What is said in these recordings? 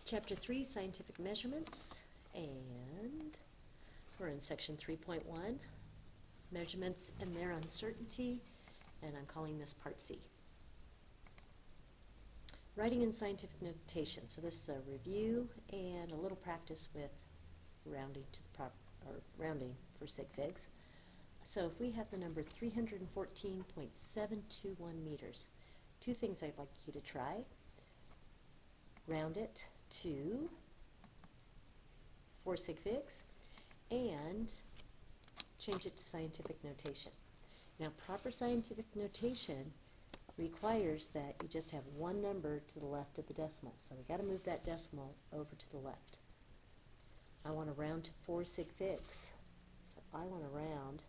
Chapter 3, Scientific Measurements, and we're in Section 3.1, Measurements and Their Uncertainty, and I'm calling this Part C. Writing in scientific notation. So this is a review and a little practice with rounding to the rounding for sig figs. So if we have the number 314.721 meters, two things I'd like you to try. Round it to 4 sig figs and change it to scientific notation. Now, proper scientific notation requires that you just have one number to the left of the decimal. So we got to move that decimal over to the left. I want to round to 4 sig figs. So I want to round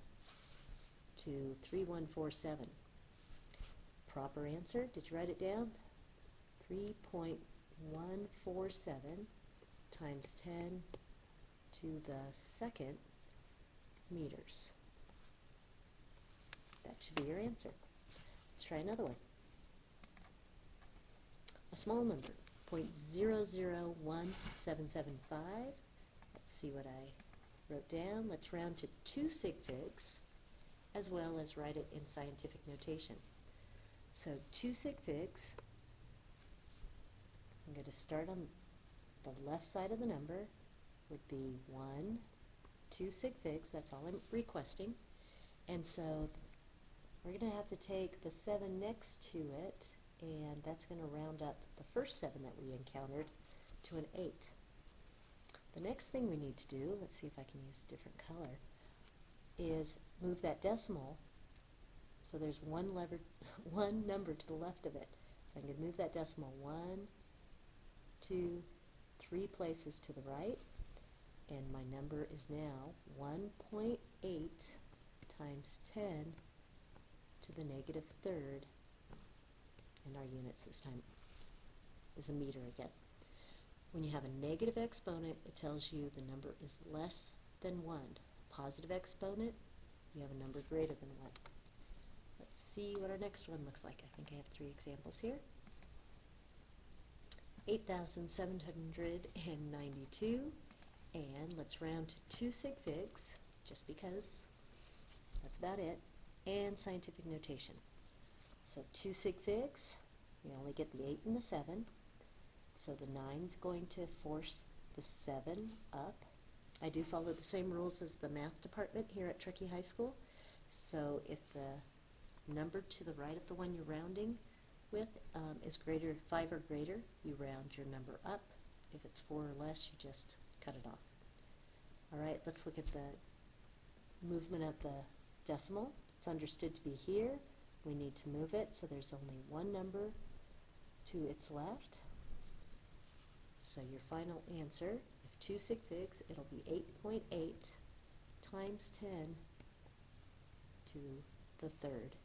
to 3147. Proper answer, did you write it down? 3.147 times 10 to the second meters. That should be your answer. Let's try another one. A small number, 0.001775. Let's see what I wrote down. Let's round to 2 sig figs, as well as write it in scientific notation. So 2 sig figs, I'm going to start on the left side of the number, would be 1, 2 sig figs, that's all I'm requesting. And so we're going to have to take the 7 next to it, and that's going to round up the first 7 that we encountered to an 8. The next thing we need to do, let's see if I can use a different color, is move that decimal so there's one number to the left of it. So I'm going to move that decimal 1, 2, 3 places to the right, and my number is now 1.8 times 10 to the negative third, and our units this time is a meter again. When you have a negative exponent, it tells you the number is less than 1. Positive exponent, you have a number greater than 1. Let's see what our next one looks like. I think I have 3 examples here. 8,792, and let's round to 2 sig figs, just because that's about it, and scientific notation. So 2 sig figs, we only get the 8 and the 7, so the 9's going to force the 7 up. I do follow the same rules as the math department here at Truckee High School, so if the number to the right of the one you're rounding with is 5 or greater, you round your number up. If it's 4 or less, you just cut it off. Alright, let's look at the movement of the decimal. It's understood to be here. We need to move it, so there's only one number to its left. So your final answer, if 2 sig figs, it'll be 8.8 times 10 to the third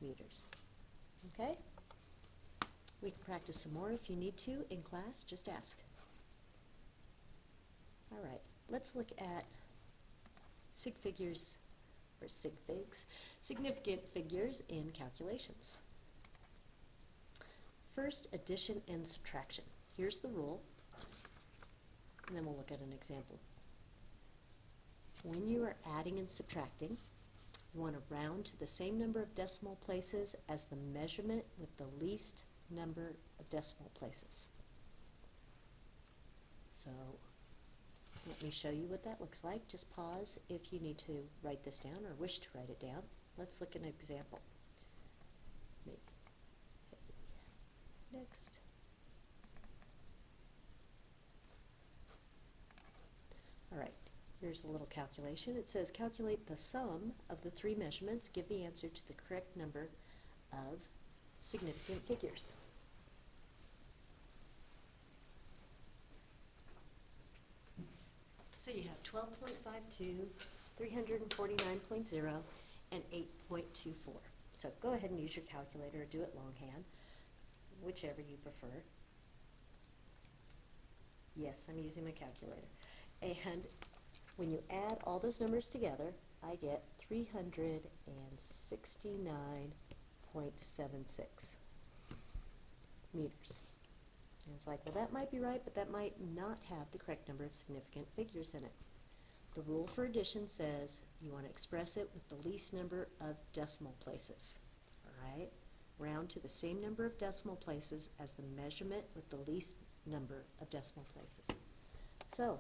meters. Okay? We can practice some more if you need to in class, just ask. Alright, let's look at significant figures in calculations. First, addition and subtraction. Here's the rule, and then we'll look at an example. When you are adding and subtracting, you want to round to the same number of decimal places as the measurement with the least number of decimal places. So let me show you what that looks like. Just pause if you need to write this down or wish to write it down. Let's look at an example. Next. Alright, here's a little calculation. It says calculate the sum of the 3 measurements. Give the answer to the correct number of significant figures. So you have 12.52, 349.0, and 8.24. So go ahead and use your calculator or do it longhand, whichever you prefer. Yes, I'm using my calculator. And when you add all those numbers together, I get 369.76 meters. it's like, well, that might be right, but that might not have the correct number of significant figures in it. The rule for addition says you want to express it with the least number of decimal places. All right? Round to the same number of decimal places as the measurement with the least number of decimal places. So,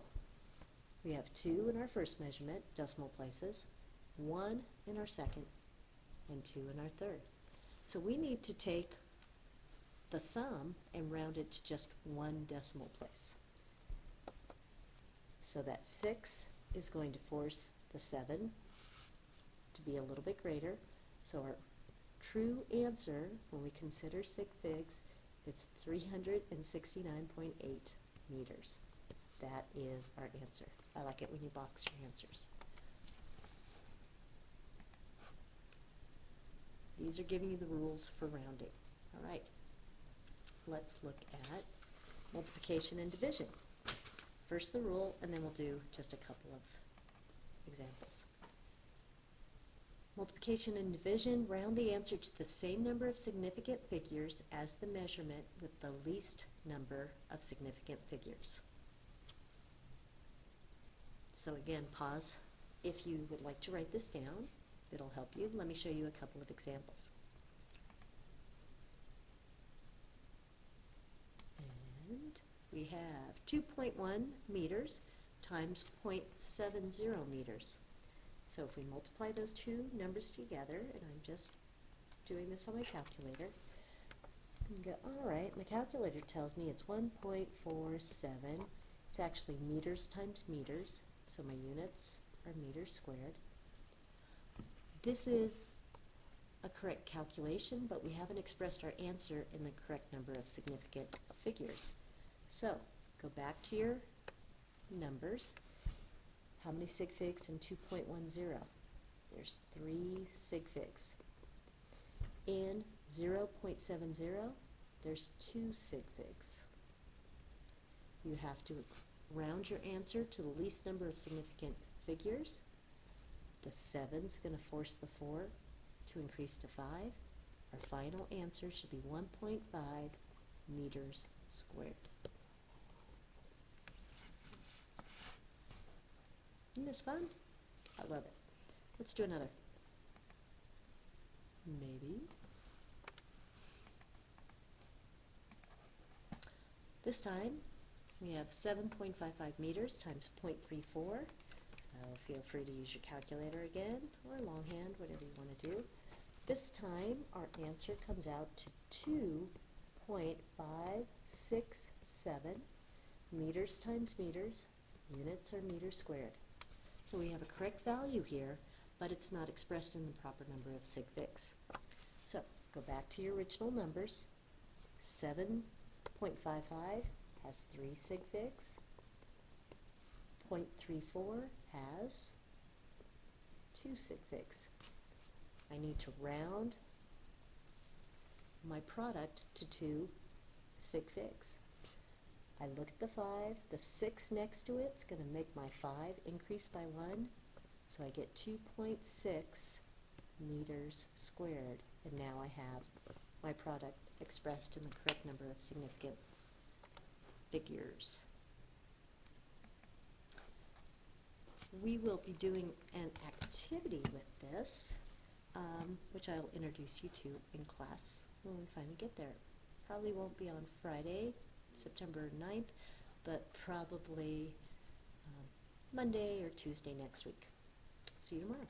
we have 2 in our first measurement, decimal places, 1 in our second, and 2 in our third. So we need to take the sum and round it to just 1 decimal place. So that 6 is going to force the 7 to be a little bit greater. So our true answer, when we consider sig figs, is 369.8 meters. That is our answer. I like it when you box your answers. These are giving you the rules for rounding. All right, let's look at multiplication and division. First the rule, and then we'll do just a couple of examples. Multiplication and division, round the answer to the same number of significant figures as the measurement with the least number of significant figures. So again, pause if you would like to write this down. It'll help you. Let me show you a couple of examples. And we have 2.1 meters times 0.70 meters. So if we multiply those two numbers together, and I'm just doing this on my calculator, and go, all right, my calculator tells me it's 1.47. It's actually meters times meters, so my units are meters squared. This is a correct calculation, but we haven't expressed our answer in the correct number of significant figures. So, go back to your numbers. How many sig figs in 2.10? There's 3 sig figs. In 0.70, there's 2 sig figs. You have to round your answer to the least number of significant figures. The 7's going to force the 4 to increase to 5. Our final answer should be 1.5 meters squared. Isn't this fun? I love it. Let's do another. Maybe. This time we have 7.55 meters times 0.34. So feel free to use your calculator again, or longhand, whatever you want to do. This time our answer comes out to 2.567 meters times meters. Units are meters squared. So we have a correct value here, but it's not expressed in the proper number of sig figs. So go back to your original numbers. 7.55 has 3 sig figs. 0.34 has 2 sig figs. I need to round my product to 2 sig figs. I look at the 5, the 6 next to it is going to make my 5 increase by 1, so I get 2.6 meters squared, and now I have my product expressed in the correct number of significant figures. We will be doing an activity with this, which I'll introduce you to in class when we finally get there. Probably won't be on Friday, September 9th, but probably Monday or Tuesday next week. See you tomorrow.